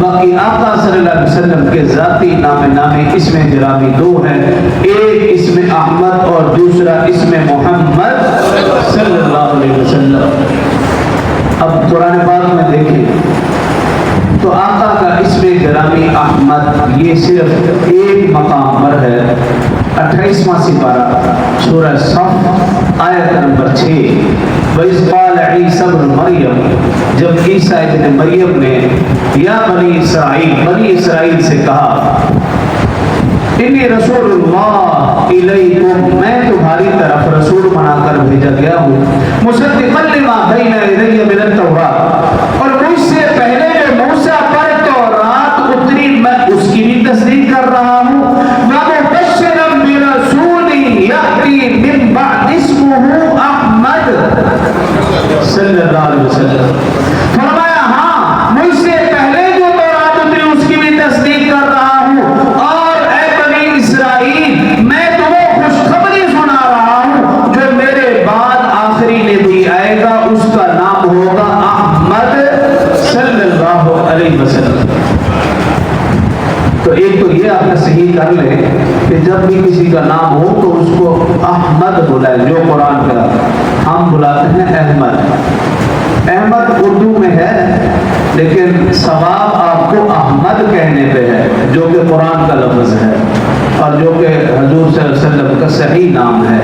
باقی آقا صلی اللہ علیہ وسلم کے ذاتی نامی اسم گرامی دو ہیں، ایک اسم احمد اور دوسرا اسم محمد صلی اللہ علیہ وسلم۔ اب قرآن پاک میں دیکھیں تو آقا کا اسم گرامی احمد یہ صرف ایک مقام پر ہے، 28واں سپارہ سورہ صف آیت نمبر 6۔ وَإِذْ قَالَ عِيسَى ابْنُ مَرْيَمَ، جب عیسیٰ ابن مریم نے یا بنی اسرائیل سے کہا انی رسول اللہ الیکم، میں تمہاری طرف رسول بنا کر بھیجا گیا ہوں، مصدقا لما بین یدی من التوراۃ، اور مجھ سے پہلے جو موسیٰ پر تورات اتری میں اس کی بھی تصدیق کر رہا ہوں، ومبشرا برسول یأتی من بعد اسمہ احمد صلی اللہ علیہ وسلم۔ فرمایا ہاں مجھ سے پہلے جو تورات اتری اس کی بھی تصدیق کر رہا ہوں، اور اے بنی اسرائیل میں تمہیں خوشخبری سنا رہا ہوں جو میرے بعد آخری نبی آئے گا اس کا نام ہوگا احمد صلی اللہ علیہ وسلم۔ تو ایک تو یہ آپ نے صحیح کر لیں کہ جب بھی کسی کا نام ہو تو اس کو احمد بلائیں، جو قرآن کا ہم بلاتے ہیں احمد۔ احمد اردو میں ہے لیکن ثواب آپ کو احمد کہنے پہ ہے، جو کہ قرآن کا لفظ ہے اور جو کہ حضور صلی اللہ علیہ وسلم کا صحیح نام ہے۔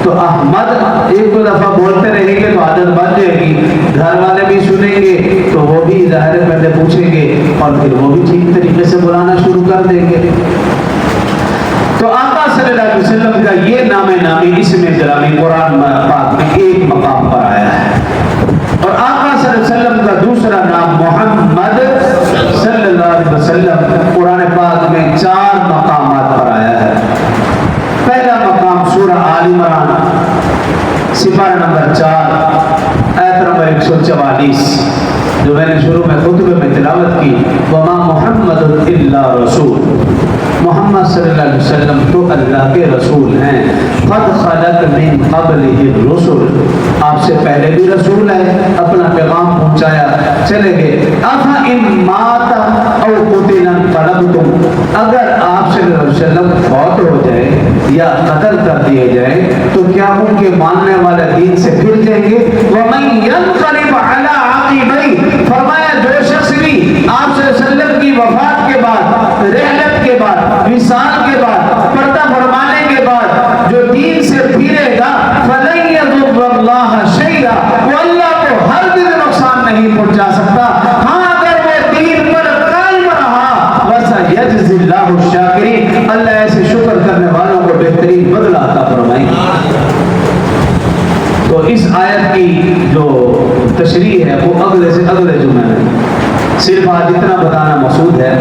تو احمد ایک دو دفعہ بولتے رہیں گے تو عادت بن جائے گی، گھر والے بھی سنیں گے تو وہ بھی ظاہر پہلے پوچھیں گے اور پھر وہ بھی ٹھیک طریقے سے بلانا شروع کر دیں گے۔ تو آقا صلی اللہ علیہ وسلم کا یہ نامی اسم گرامی قرآن پاک میں ایک مقام پر آیا ہے، اور آقا صلی اللہ علیہ وسلم کا دوسرا نام محمد صلی اللہ علیہ وسلم قرآن پاک میں 4 مقامات پر آیا ہے۔ پہلا مقام سورہ آل عمران سپارہ نمبر 4 آیت نمبر 144، جو میں نے شروع میں خطبے میں تلاوت کی، وما محمد الا رسول، محمد صلی اللہ علیہ وسلم تو اللہ کے رسول ہیں، قد خلت من قبلہ الرسل، آپ سے پہلے بھی رسول ہے، اپنا پیغام پہنچایا چلے گئے۔ افا ان مات او قتل انقلبتم، اگر آپ صلی اللہ علیہ وسلم فوت ہو جائے یا قتل کر دیے جائیں تو کیا ان کے ماننے والے دین سے پھر جائیں گے؟ ومن ينقلب على عقبیہ، فرمایا جو شخص بھی آپ صلی اللہ علیہ وسلم کی وفات کے بعد، رحلت کے بعد، وصال کے بعد، پردہ فرمانے کے بعد جو دین سے پھرے گا، فلن يضر اللہ شیئا، وہ اللہ کو ہر دن نقصان نہیں پہنچا سکتا، ہاں اگر وہ دین پر قائم رہا، وسيجزي اللہ الشاکرین، اللہ ایسے شکر کرنے والوں کو بہترین بدلہ عطا فرمائے گا۔ تو اس آیت کی جو تشریح ہے وہ اگلے سے اگلے جمعے میں، صرف آج اتنا بتانا مقصود ہے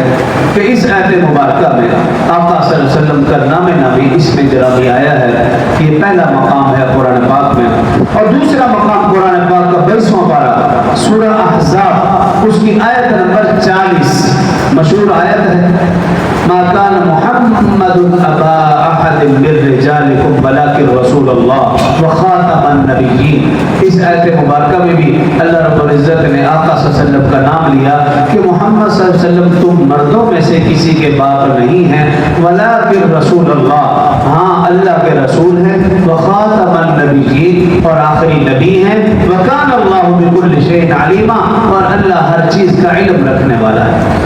کہ اس آیت مبارکہ میں آقا صلی اللہ علیہ وسلم کا نامی اسم گرامی آیا ہے، یہ پہلا مقام ہے قرآن پاک میں۔ اور دوسرا مقام قرآن پاک کا 22واں پارہ سورہ احزاب اس کی آیت نمبر 40، مشہور آیت ہے، ما کان محمد ابا احد من رجالکم ولکن رسول اللہ وخاتم النبیین۔ اس آیت مبارکہ میں بھی اللہ رب العزت نے آقا صلی اللہ علیہ وسلم کا نام لیا کہ محمد صلی اللہ علیہ وسلم تم مردوں میں سے کسی کے باپ نہیں ہیں، ولکن رسول اللہ، ہاں اللہ کے رسول ہیں، وخاتم النبیین، اور آخری نبی ہیں، وکان اللہ بکل شیء علیما، اور اللہ ہر چیز کا علم رکھنے والا ہے۔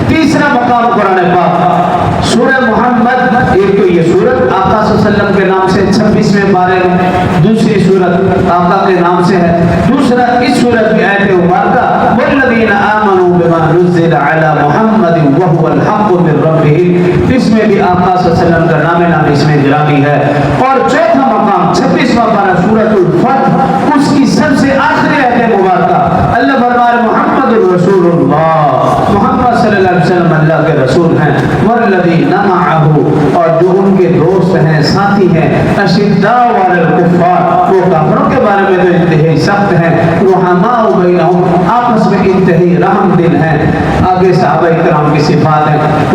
تیسرا مقام قرآن پاک سورہ محمد، ایک تو یہ سورت آقا صلی اللہ علیہ وسلم کے نام سے 26ویں پارے میں، دوسری سورت آقا کے نام سے ہے، دوسرا اس سورت کی آیت مبارکہ والذین آمنوا بما نزل علی محمد وهو الحق من ربهم، اس میں بھی آقا صلی اللہ علیہ وسلم کا نام اس میں گرامی ہے۔ اور چوتھا مقام 26واں پارہ سورۃ الفتح، اس کی سب سے آخری آیت مبارکہ اللہ فرمائے محمد رسول اللہ، محمد صلی اللہ علیہ وسلم اللہ کے رسول ہیں، والذین معہ، اور جو ان کے دوست ہیں، ساتھی ہیں، اشداء علی الکفار، وہ کافروں کے بارے میں تو انتہائی سخت ہیں، رحماء بینہم، آپس میں انتہائی رحم دل ہیں۔ آگے صحابہ کرام کی صفات ہیں،